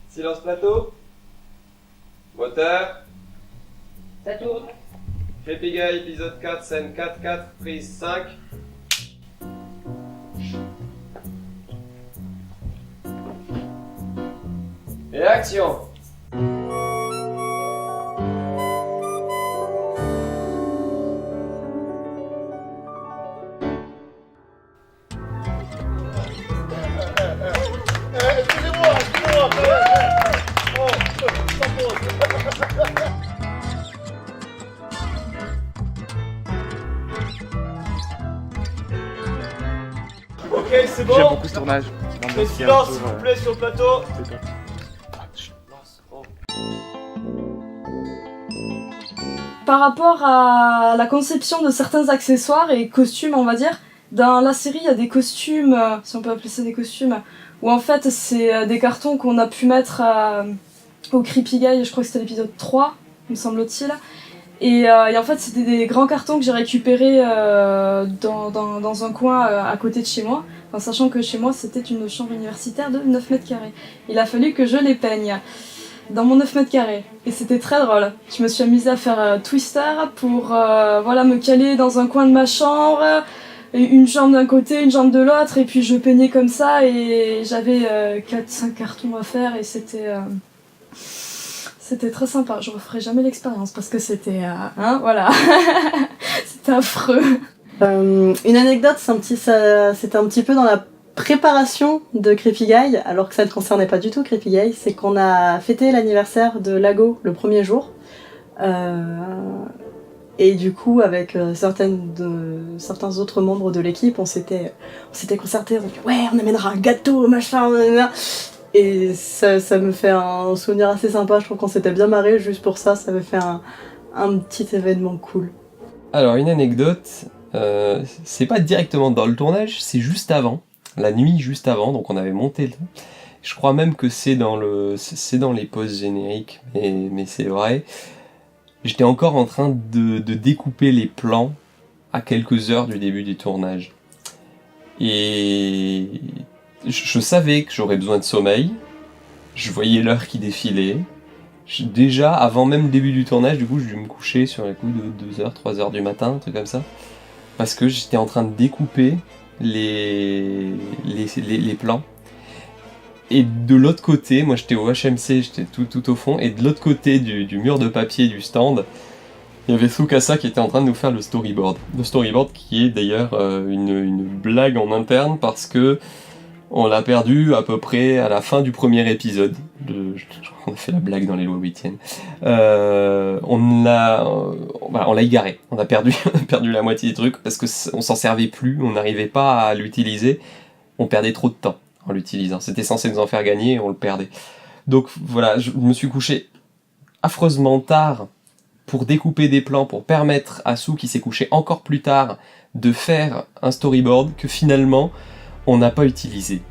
Silence plateau. Moteur. Ça tourne. Creepy Guy, épisode 4, scène 4-4, prise 5. Et action. Ok, c'est bon. J'aime beaucoup ce tournage. Le silence, s'il vous plaît, sur le plateau. Par rapport à la conception de certains accessoires et costumes, on va dire, dans la série, il y a des costumes, si on peut appeler ça des costumes, où en fait, c'est des cartons qu'on a pu mettre au Creepy Guy, je crois que c'était l'épisode 3, me semble-t-il. Et en fait, c'était des grands cartons que j'ai récupérés dans un coin à côté de chez moi, en sachant que chez moi, c'était une chambre universitaire de 9 mètres carrés. Il a fallu que je les peigne dans mon 9 mètres carrés. Et c'était très drôle. Je me suis amusée à faire Twister pour voilà, me caler dans un coin de ma chambre, une jambe d'un côté, une jambe de l'autre, et puis je peignais comme ça, et j'avais 4-5 cartons à faire, et c'était très sympa. Je referai jamais l'expérience parce que c'était... voilà. C'était affreux. Une anecdote, c'était un petit peu dans la préparation de Creepy Guy, alors que ça ne concernait pas du tout Creepy Guy, c'est qu'on a fêté l'anniversaire de Lago le premier jour. Et du coup, avec certains autres membres de l'équipe, on s'était concertés, on dit ouais, on amènera un gâteau, machin, et ça me fait un souvenir assez sympa. Je trouve qu'on s'était bien marré juste pour ça, ça me fait un petit événement cool. Alors, une anecdote, c'est pas directement dans le tournage, c'est juste avant, la nuit juste avant, donc on avait monté le... Je crois même que c'est dans les pauses génériques, mais c'est vrai. J'étais encore en train de découper les plans à quelques heures du début du tournage. Et je savais que j'aurais besoin de sommeil, je voyais l'heure qui défilait. Déjà, avant même le début du tournage, du coup, je dû me coucher sur les coups de 2h, 3h du matin, un truc comme ça. Parce que j'étais en train de découper les plans. Et de l'autre côté, moi j'étais au HMC, j'étais tout au fond, et de l'autre côté du mur de papier du stand, il y avait Tsukasa qui était en train de nous faire le storyboard. Le storyboard qui est d'ailleurs une blague en interne parce que on l'a perdu à peu près à la fin du premier épisode. On a fait la blague dans les lois Wittiennes. On l'a égaré. On a perdu la moitié du truc parce qu'on s'en servait plus, on n'arrivait pas à l'utiliser. On perdait trop de temps en l'utilisant. C'était censé nous en faire gagner et on le perdait. Donc voilà, je me suis couché affreusement tard pour découper des plans, pour permettre à Sou, qui s'est couché encore plus tard, de faire un storyboard que finalement on n'a pas utilisé.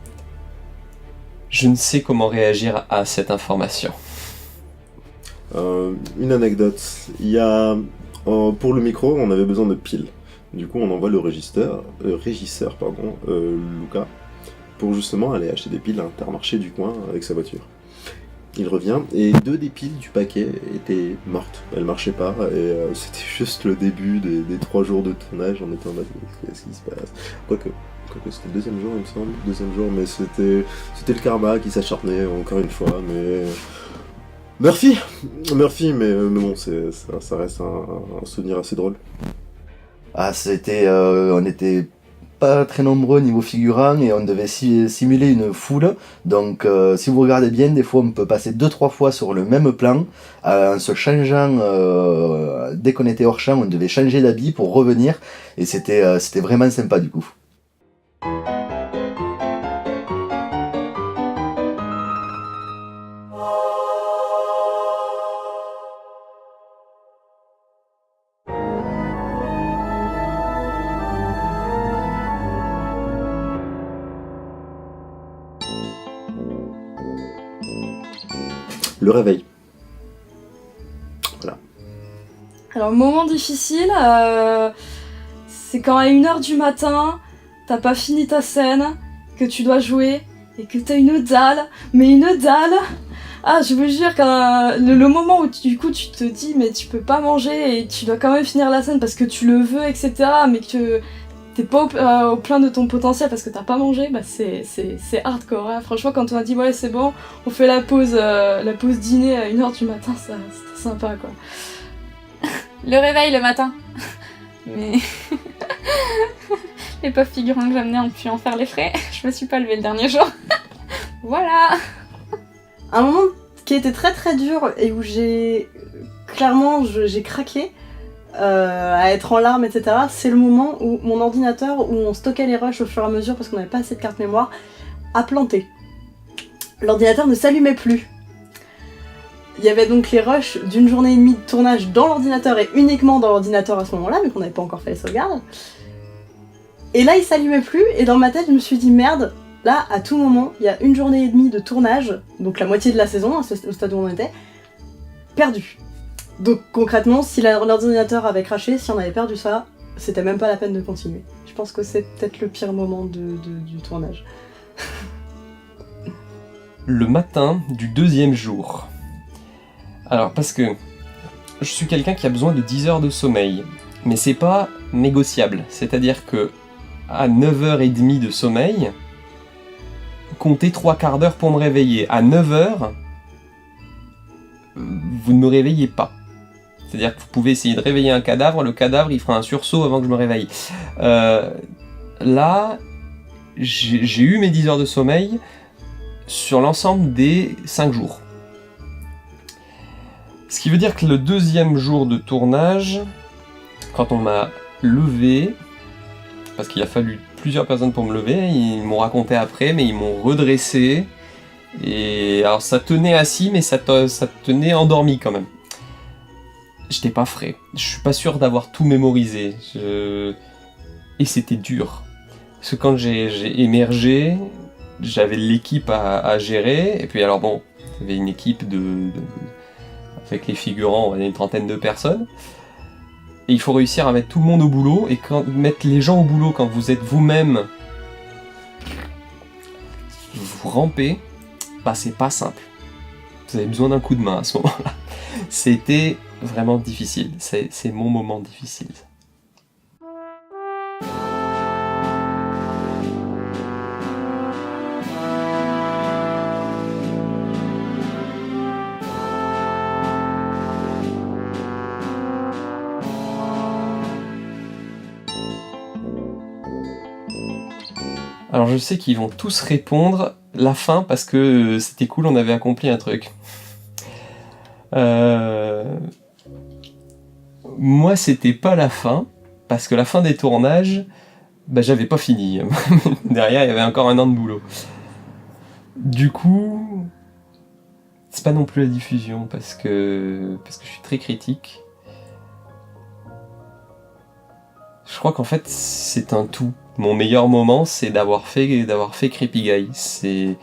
Je ne sais comment réagir à cette information. Une anecdote. Il y a pour le micro, on avait besoin de piles. Du coup, on envoie le régisseur, Luca, pour justement aller acheter des piles à Intermarché du coin avec sa voiture. Il revient et 2 des piles du paquet étaient mortes. Elles marchaient pas et c'était juste le début des 3 jours de tournage. On était en mode qu'est-ce qui se passe. Quoique c'était le 2e jour, il me semble. 2e jour, mais c'était le karma qui s'acharnait encore une fois. Mais Murphy, mais bon, ça reste un souvenir assez drôle. Ah, on était pas très nombreux niveau figurants et on devait simuler une foule. Donc si vous regardez bien, des fois on peut passer 2-3 fois sur le même plan en se changeant. Dès qu'on était hors champ, on devait changer d'habit pour revenir et c'était vraiment sympa du coup. Le réveil. Voilà. Alors, moment difficile, c'est quand à 1h du matin, t'as pas fini ta scène, que tu dois jouer, et que t'as une dalle, mais une dalle. Ah, je vous jure, quand le moment où du coup tu te dis mais tu peux pas manger et tu dois quand même finir la scène parce que tu le veux, etc., mais que t'es pas au plein de ton potentiel parce que t'as pas mangé, bah c'est hardcore. Hein. Franchement, quand on a dit ouais c'est bon, on fait la pause dîner à 1h du matin, ça c'était sympa quoi. Le réveil le matin. Mais les pauvres figurants que j'amenais ont pu en faire les frais. Je me suis pas levée le dernier jour. Voilà. Un moment qui était très très dur et où j'ai craqué à être en larmes, etc. C'est le moment où mon ordinateur, où on stockait les rushs au fur et à mesure parce qu'on n'avait pas assez de carte mémoire, a planté. L'ordinateur ne s'allumait plus. Il y avait donc les rushs d'une journée et demie de tournage dans l'ordinateur et uniquement dans l'ordinateur à ce moment-là, mais qu'on n'avait pas encore fait les sauvegardes. Et là, il s'allumait plus, et dans ma tête, je me suis dit merde, là, à tout moment, il y a 1 journée et demie de tournage, donc la moitié de la saison, au stade où on était, perdu. Donc concrètement, si l'ordinateur avait craché, si on avait perdu ça, c'était même pas la peine de continuer. Je pense que c'est peut-être le pire moment du tournage. Le matin du 2e jour. Alors, parce que je suis quelqu'un qui a besoin de 10 heures de sommeil, mais c'est pas négociable. C'est-à-dire que à 9h30 de sommeil, comptez 3/4 d'heure pour me réveiller. À 9h, vous ne me réveillez pas. C'est-à-dire que vous pouvez essayer de réveiller un cadavre, le cadavre il fera un sursaut avant que je me réveille. Là, j'ai eu mes 10 heures de sommeil sur l'ensemble des 5 jours. Ce qui veut dire que le 2e jour de tournage, quand on m'a levé, parce qu'il a fallu plusieurs personnes pour me lever, ils m'ont raconté après, mais ils m'ont redressé, et alors ça tenait assis, mais ça tenait endormi quand même. J'étais pas frais, je suis pas sûr d'avoir tout mémorisé, et c'était dur. Parce que quand j'ai émergé, j'avais l'équipe à gérer, et puis alors bon, il y avait une équipe avec les figurants, on va dire une trentaine de personnes. Et il faut réussir à mettre tout le monde au boulot, et mettre les gens au boulot quand vous êtes vous-même, vous rampez, bah c'est pas simple. Vous avez besoin d'un coup de main à ce moment-là. C'était vraiment difficile, c'est mon moment difficile. Alors je sais qu'ils vont tous répondre la fin parce que c'était cool, on avait accompli un truc. Moi c'était pas la fin, parce que la fin des tournages, bah j'avais pas fini. Derrière il y avait encore 1 an de boulot. Du coup, c'est pas non plus la diffusion parce que je suis très critique. Je crois qu'en fait c'est un tout. Mon meilleur moment, c'est d'avoir fait Creepy Guy. C'est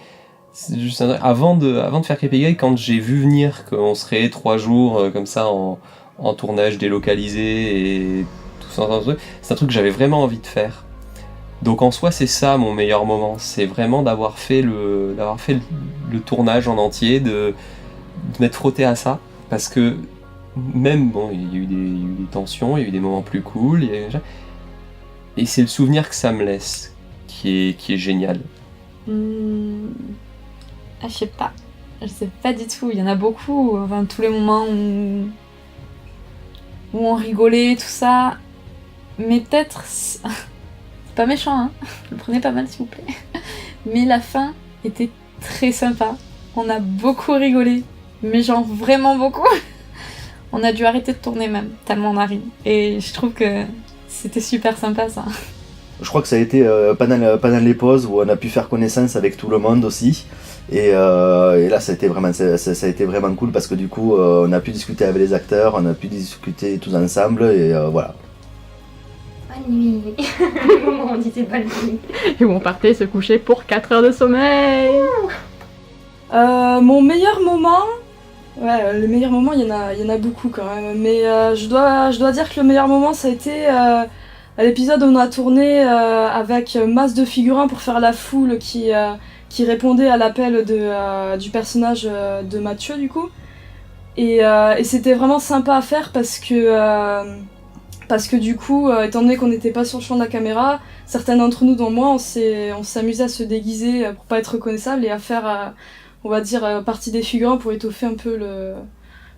juste avant de faire Creepy Guy, quand j'ai vu venir qu'on serait 3 jours comme ça en tournage délocalisé et tout ça, c'est un truc que j'avais vraiment envie de faire. Donc en soi, c'est ça mon meilleur moment. C'est vraiment d'avoir fait le tournage en entier, de m'être frotté à ça, parce que même bon, il y a eu des tensions, il y a eu des moments plus cool. Et c'est le souvenir que ça me laisse qui est génial. Ah, je sais pas. Je sais pas du tout. Il y en a beaucoup. Enfin, tous les moments où on rigolait, tout ça. Mais peut-être... C'est pas méchant, hein. Le prenez pas mal, s'il vous plaît. Mais la fin était très sympa. On a beaucoup rigolé. Mais genre vraiment beaucoup. On a dû arrêter de tourner même, tellement on a ri. Et je trouve que... C'était super sympa ça. Je crois que ça a été pendant les pauses où on a pu faire connaissance avec tout le monde aussi. Et là ça a été vraiment cool parce que du coup on a pu discuter avec les acteurs, on a pu discuter tous ensemble et voilà. Bonne nuit. On disait bonne nuit. Et où on partait se coucher pour 4 heures de sommeil. Mon meilleur moment... Ouais, le meilleur moment, il y en a beaucoup quand même. Mais je dois dire que le meilleur moment, ça a été à l'épisode où on a tourné avec masse de figurants pour faire la foule qui répondait à l'appel du personnage de Mathieu du coup. Et c'était vraiment sympa à faire parce que du coup, étant donné qu'on n'était pas sur le champ de la caméra, certains d'entre nous, dont moi, on s'est amusé à se déguiser pour pas être reconnaissable et à faire, on va dire, partie des figurants pour étoffer un peu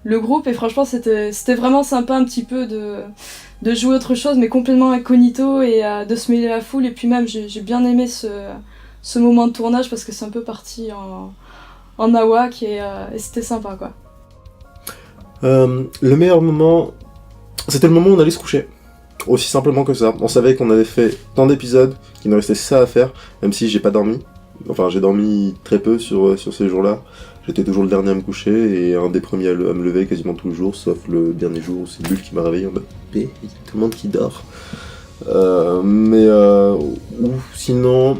le groupe. Et franchement, c'était vraiment sympa un petit peu de jouer autre chose, mais complètement incognito et de se mêler à la foule. Et puis même, j'ai bien aimé ce moment de tournage parce que c'est un peu parti en nawak et c'était sympa, quoi. Le meilleur moment, c'était le moment où on allait se coucher. Aussi simplement que ça. On savait qu'on avait fait tant d'épisodes, qu'il nous restait ça à faire, même si j'ai pas dormi. Enfin, j'ai dormi très peu sur ces jours-là. J'étais toujours le dernier à me coucher et un des premiers à me lever quasiment tous les jours, sauf le dernier jour où c'est Bulle qui m'a réveillé en mode il y a tout le monde qui dort. Ou sinon,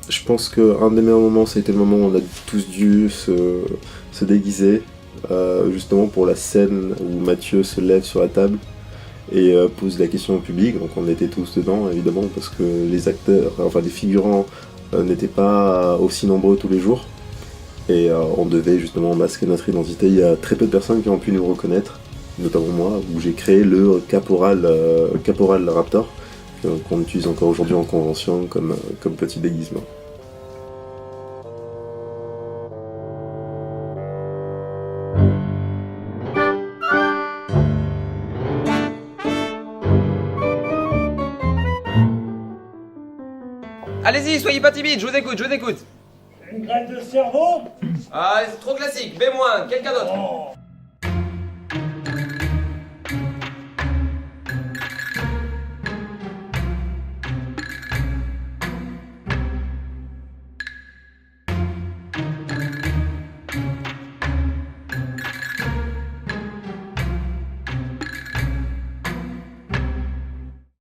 je pense qu'un des meilleurs moments, ça a été le moment où on a tous dû se déguiser. Justement pour la scène où Mathieu se lève sur la table et pose la question au public, donc on était tous dedans évidemment parce que les acteurs, enfin les figurants n'étaient pas aussi nombreux tous les jours et on devait justement masquer notre identité. Il y a très peu de personnes qui ont pu nous reconnaître, notamment moi, où j'ai créé le Caporal Raptor qu'on utilise encore aujourd'hui en convention comme petit déguisement. Allez-y, soyez pas timide, je vous écoute. Une grève de cerveau? Ah, c'est trop classique, B-, quelqu'un d'autre.